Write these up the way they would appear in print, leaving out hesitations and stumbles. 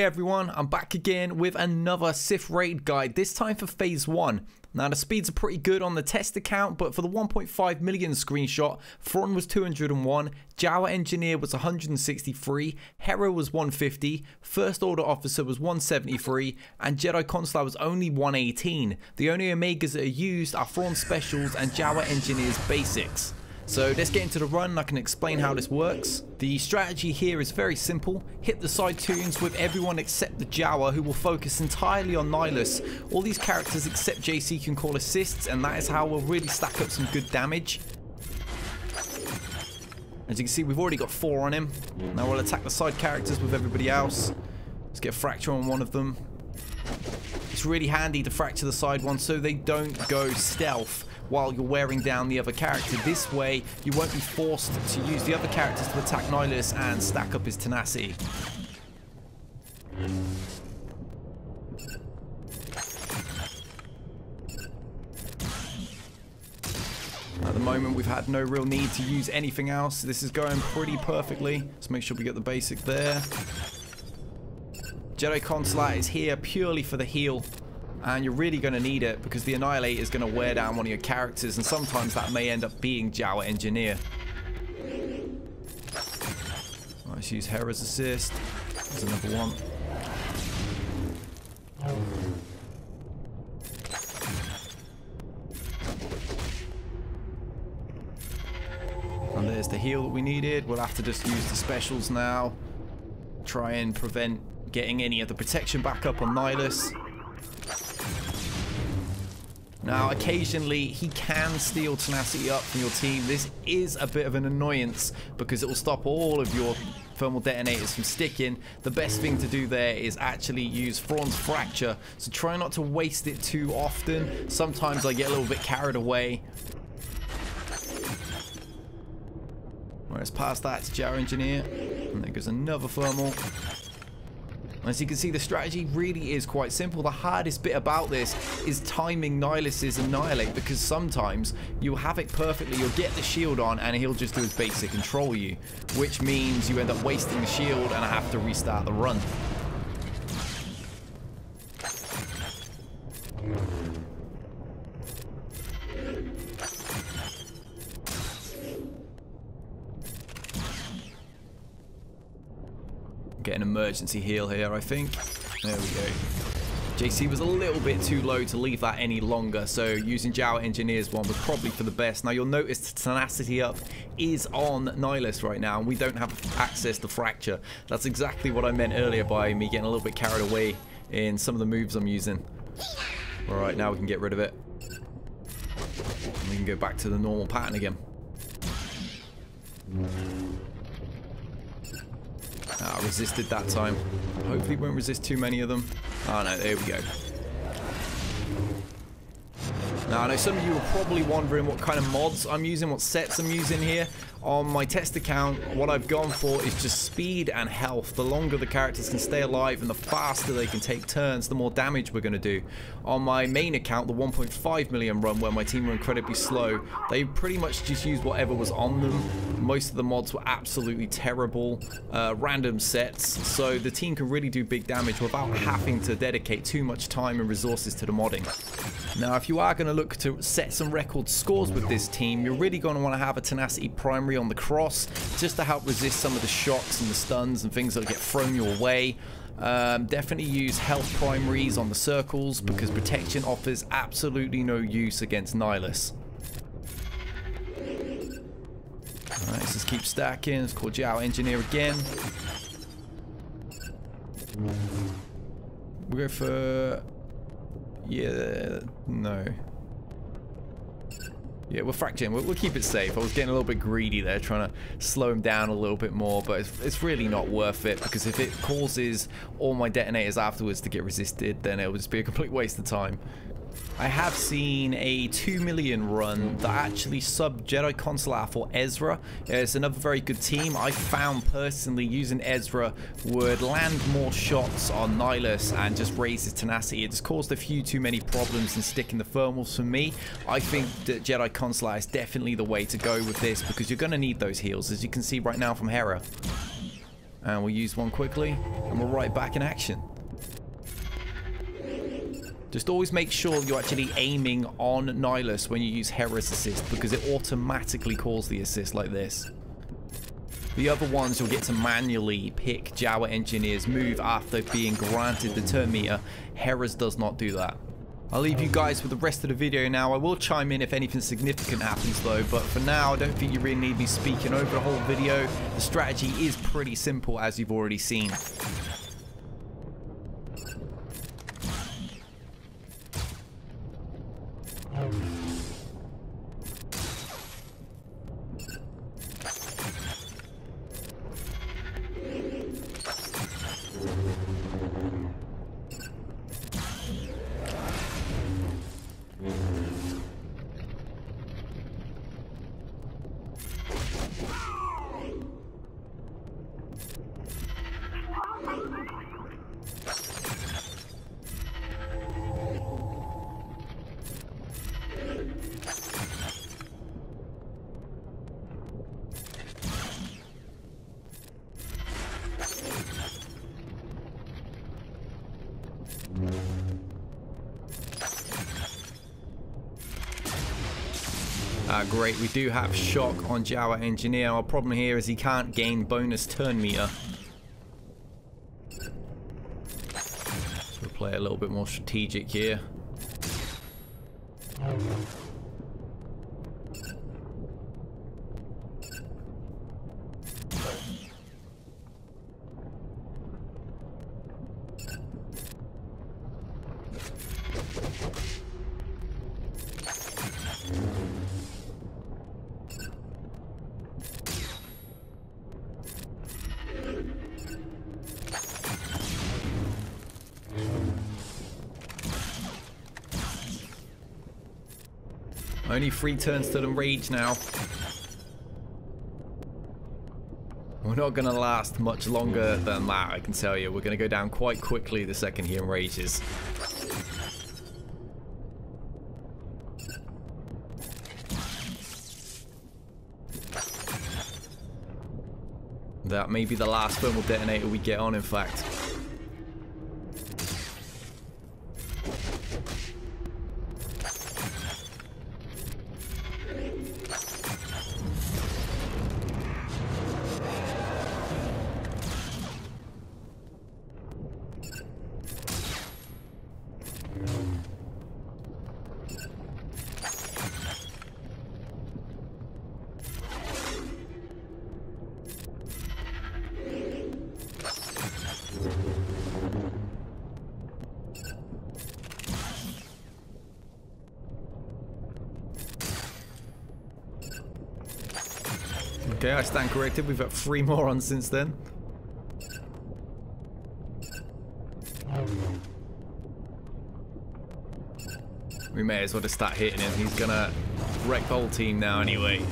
everyone, I'm back again with another Sith Raid guide, this time for Phase 1. Now the speeds are pretty good on the test account, but for the 1.5 million screenshot, Thrawn was 201, Jawa Engineer was 163, Hera was 150, First Order Officer was 173, and Jedi Consular was only 118. The only Omegas that are used are Thrawn Specials and Jawa Engineer's Basics. So let's get into the run and I can explain how this works. The strategy here is very simple. Hit the side tunes with everyone except the Jawa, who will focus entirely on Nihilus. All these characters except JC can call assists, and that is how we'll really stack up some good damage. As you can see, we've already got 4 on him. Now we'll attack the side characters with everybody else. Let's get a fracture on one of them. It's really handy to fracture the side ones so they don't go stealth while you're wearing down the other character. This way, you won't be forced to use the other characters to attack Nihilus and stack up his tenacity. At the moment, we've had no real need to use anything else. This is going pretty perfectly. Let's make sure we get the basic there. Jedi Consular is here purely for the heal. And you're really going to need it because the Annihilate is going to wear down one of your characters, and sometimes that may end up being Jawa Engineer. Let's use Hera's assist. There's another one. And there's the heal that we needed. We'll have to just use the specials now. Try and prevent getting any of the protection back up on Nihilus. Now, occasionally, he can steal tenacity up from your team. This is a bit of an annoyance because it will stop all of your thermal detonators from sticking. The best thing to do there is actually use Thrawn's Fracture, so try not to waste it too often. Sometimes I get a little bit carried away. Whereas past that, it's Jawa Engineer, and there goes another thermal. As you can see, the strategy really is quite simple. The hardest bit about this is timing Nihilus's Annihilate, because sometimes you'll have it perfectly, you'll get the shield on and he'll just do his basic control you, which means you end up wasting the shield and I have to restart the run. Get an emergency heal here, I think. There we go. JC was a little bit too low to leave that any longer, so using Jawa Engineer's one was probably for the best. Now you'll notice the tenacity up is on Nihilus right now, and we don't have access to Fracture. That's exactly what I meant earlier by me getting a little bit carried away in some of the moves I'm using. Alright, now we can get rid of it. And we can go back to the normal pattern again. Ah, resisted that time. Hopefully won't resist too many of them. Oh no, there we go. Now I know some of you are probably wondering what kind of mods I'm using, what sets I'm using here. On my test account, what I've gone for is just speed and health. The longer the characters can stay alive and the faster they can take turns, the more damage we're going to do. On my main account, the 1.5 million run, where my team were incredibly slow, they pretty much just used whatever was on them. Most of the mods were absolutely terrible, random sets, so the team can really do big damage without having to dedicate too much time and resources to the modding. Now, if you are going to look to set some record scores with this team, you're really going to want to have a tenacity primary on the cross, just to help resist some of the shocks and the stuns and things that get thrown your way. Definitely use health primaries on the circles, because protection offers absolutely no use against Nihilus. Alright, let's just keep stacking. Let's call Jawa Engineer again. We'll go for... yeah, no. Yeah, we'll fracture him. We'll keep it safe. I was getting a little bit greedy there, trying to slow him down a little bit more, but it's really not worth it, because if it causes all my detonators afterwards to get resisted, then it'll just be a complete waste of time. I have seen a 2 million run that actually subbed Jedi Consular for Ezra. It's another very good team. I found personally using Ezra would land more shots on Nihilus and just raise his tenacity. It just caused a few too many problems in sticking the thermals for me. I think that Jedi Consular is definitely the way to go with this, because you're going to need those heals, as you can see right now from Hera. And we'll use one quickly, and we're right back in action. Just always make sure you're actually aiming on Nihilus when you use Hera's assist, because it automatically calls the assist like this. The other ones you'll get to manually pick Jawa Engineer's move after being granted the turn meter. Hera's does not do that. I'll leave you guys with the rest of the video now. I will chime in if anything significant happens though, but for now I don't think you really need me speaking over the whole video. The strategy is pretty simple, as you've already seen. Great, we do have shock on Jawa Engineer. Our problem here is he can't gain bonus turn meter. So we'll play a little bit more strategic here. Only 3 turns to the rage now. We're not going to last much longer than that, I can tell you. We're going to go down quite quickly the second he enrages. That may be the last thermal detonator we get on, in fact. Okay, I stand corrected. We've got 3 more on since then. We may as well just start hitting him. He's gonna wreck the whole team now anyway.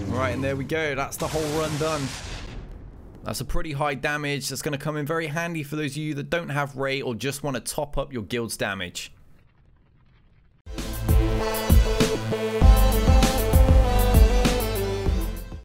Right, and there we go. That's the whole run done. That's a pretty high damage. That's going to come in very handy for those of you that don't have Rey or just want to top up your guild's damage.